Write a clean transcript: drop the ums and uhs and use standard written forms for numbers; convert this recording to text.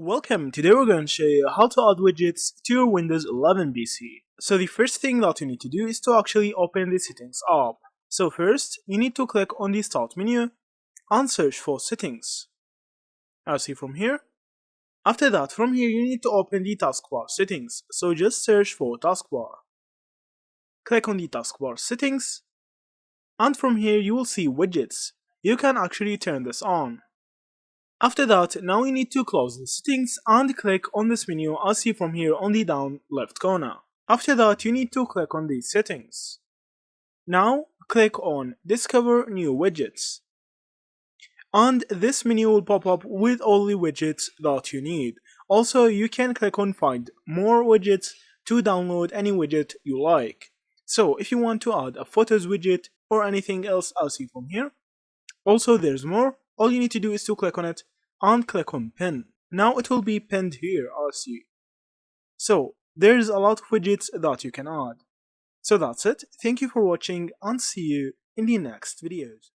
Welcome, today we're going to show you how to add widgets to your Windows 11 PC. So the first thing that you need to do is to actually open the settings app. So first, you need to click on the start menu and search for settings. As see from here. After that, from here you need to open the taskbar settings. So just search for taskbar. Click on the taskbar settings. And from here you will see widgets. You can actually turn this on. After that, now you need to close the settings and click on this menu as seen from here on the down left corner. After that, you need to click on these settings. Now, click on Discover New Widgets. And this menu will pop up with all the widgets that you need. Also, you can click on Find More Widgets to download any widget you like. So, if you want to add a Photos widget or anything else as seen from here. Also, there's more. All you need to do is to click on it and click on pin. Now it will be pinned here as you. So there's a lot of widgets that you can add. So that's it. Thank you for watching and see you in the next videos.